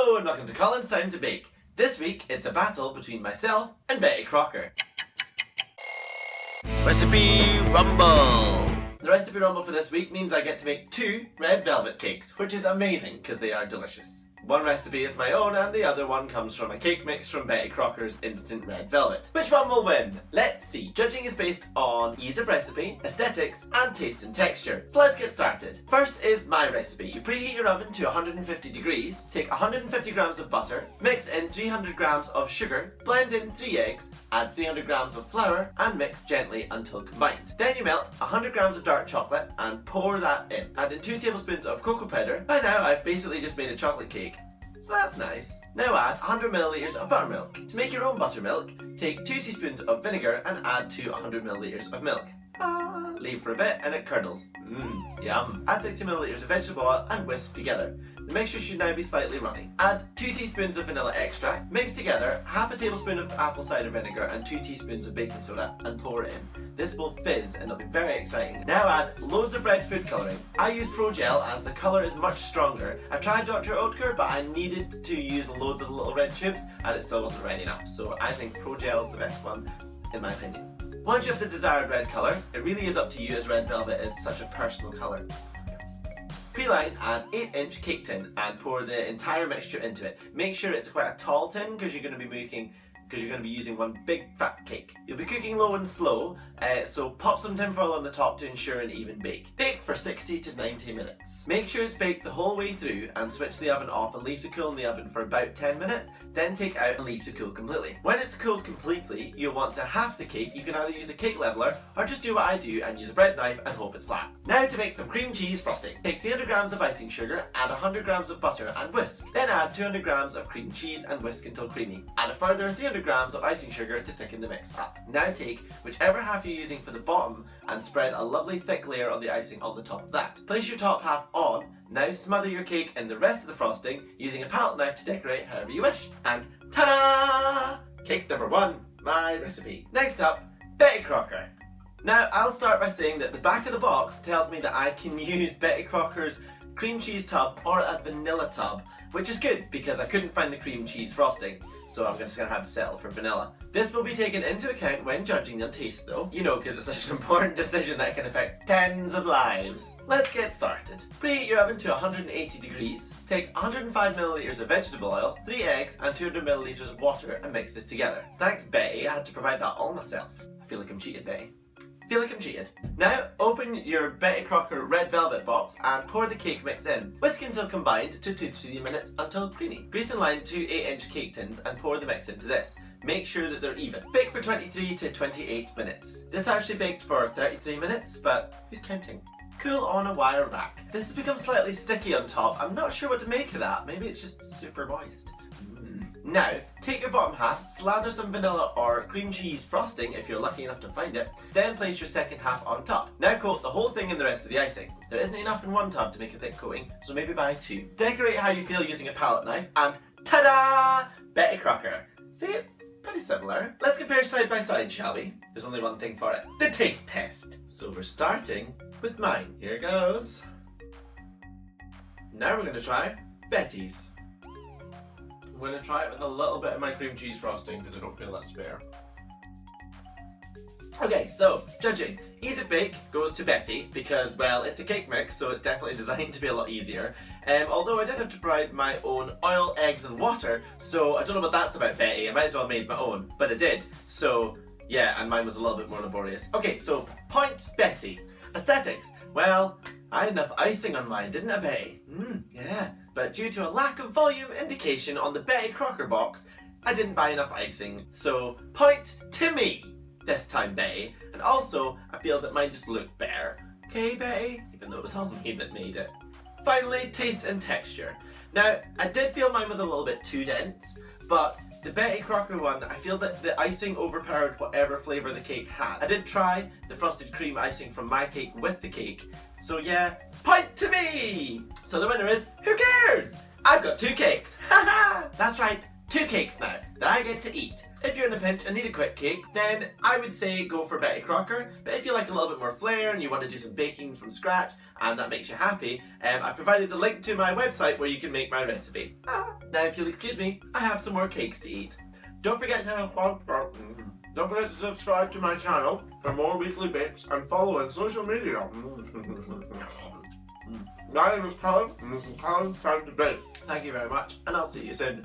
Hello and welcome to Colin's Time to Bake. This week it's a battle between myself and Betty Crocker. Recipe Rumble! The recipe rumble for this week means I get to make 2 red velvet cakes, which is amazing because they are delicious. One recipe is my own and the other one comes from a cake mix from Betty Crocker's Instant Red Velvet. Which one will win? Let's see. Judging is based on ease of recipe, aesthetics and taste and texture. So let's get started. First is my recipe. You preheat your oven to 150 degrees, take 150 grams of butter, mix in 300 grams of sugar, blend in 3 eggs, add 300 grams of flour and mix gently until combined. Then you melt 100 grams of dark chocolate and pour that in. Add in 2 tablespoons of cocoa powder. By now I've basically just made a chocolate cake. So that's nice. Now add 100 milliliters of buttermilk. To make your own buttermilk, take 2 teaspoons of vinegar and add to 100 milliliters of milk. Leave for a bit and it curdles. Yum. Add 60 milliliters of vegetable oil and whisk together. The mixture should now be slightly runny. Add 2 teaspoons of vanilla extract. Mix together half a tablespoon of apple cider vinegar and 2 teaspoons of baking soda and pour it in. This will fizz and it'll be very exciting. Now add loads of red food colouring. I use Pro Gel as the colour is much stronger. I tried Dr. Oetker but I needed to use loads of little red tubes and it still wasn't red enough. So I think Pro Gel is the best one in my opinion. Once you have the desired red colour, it really is up to you as red velvet is such a personal colour. Pre-line an 8-inch cake tin and pour the entire mixture into it. Make sure it's quite a tall tin because you're going to be using one big fat cake. You'll be cooking low and slow, so pop some tin foil on the top to ensure an even bake. Bake for 60 to 90 minutes. Make sure it's baked the whole way through and switch the oven off and leave to cool in the oven for about 10 minutes, then take out and leave to cool completely. When it's cooled completely, you'll want to half the cake. You can either use a cake leveler or just do what I do and use a bread knife and hope it's flat. Now to make some cream cheese frosting. Take 300 grams of icing sugar, add 100 grams of butter and whisk. Then add 200 grams of cream cheese and whisk until creamy. Add a further 300 grams of icing sugar to thicken the mix up. Now take whichever half you're using for the bottom and spread a lovely thick layer of the icing on the top of that. Place your top half on. Now smother your cake in the rest of the frosting using a palette knife to decorate however you wish. And ta-da! Cake number 1, my recipe. Next up, Betty Crocker. Now I'll start by saying that the back of the box tells me that I can use Betty Crocker's cream cheese tub or a vanilla tub, which is good because I couldn't find the cream cheese frosting, so I'm just gonna have to settle for vanilla. This will be taken into account when judging on taste though, you know, because it's such an important decision that can affect tens of lives. Let's get started. Preheat your oven to 180 degrees. Take 105 milliliters of vegetable oil, 3 eggs and 200 milliliters of water and mix this together. Thanks Betty, I had to provide that all myself. I feel like I'm cheated, Betty. Now open your Betty Crocker red velvet box and pour the cake mix in. Whisk until combined to 2 to 3 minutes until creamy. Grease and line 2 8-inch cake tins and pour the mix into this. Make sure that they're even. Bake for 23 to 28 minutes. This actually baked for 33 minutes, but who's counting? Cool on a wire rack. This has become slightly sticky on top. I'm not sure what to make of that. Maybe it's just super moist. Now, take your bottom half, slather some vanilla or cream cheese frosting if you're lucky enough to find it, then place your second half on top. Now coat the whole thing in the rest of the icing. There isn't enough in one tub to make a thick coating, so maybe buy 2. Decorate how you feel using a palette knife, and ta-da! Betty Crocker. See, it's pretty similar. Let's compare side by side, shall we? There's only one thing for it. The taste test. So we're starting with mine. Here goes. Now we're going to try Betty's. I'm going to try it with a little bit of my cream cheese frosting because I don't feel that's fair. Okay, so judging. Ease of bake goes to Betty because, well, it's a cake mix, so it's definitely designed to be a lot easier. Although I did have to provide my own oil, eggs and water, so I don't know what that's about, Betty. I might as well have made my own, but I did. So yeah, and mine was a little bit more laborious. Okay, so point Betty. Aesthetics. Well, I had enough icing on mine, didn't I, Betty? Yeah. But due to a lack of volume indication on the Betty Crocker box, I didn't buy enough icing. So, point to me this time, Betty. And also, I feel that mine just looked better. Okay, Betty? Even though it was all me that made it. Finally, taste and texture. Now, I did feel mine was a little bit too dense, but the Betty Crocker one, I feel that the icing overpowered whatever flavour the cake had. I did try the frosted cream icing from my cake with the cake, so yeah, point to me! So the winner is, who cares? I've got 2 cakes, haha! That's right, 2 cakes now that I get to eat. If you're in a pinch and need a quick cake, then I would say go for Betty Crocker. But if you like a little bit more flair and you want to do some baking from scratch and that makes you happy, I've provided the link to my website where you can make my recipe. Now if you'll excuse me, I have some more cakes to eat. Don't forget to subscribe to my channel for more weekly bits and follow on social media. My name is Colin and this is Colin's Time to Bake. Thank you very much and I'll see you soon.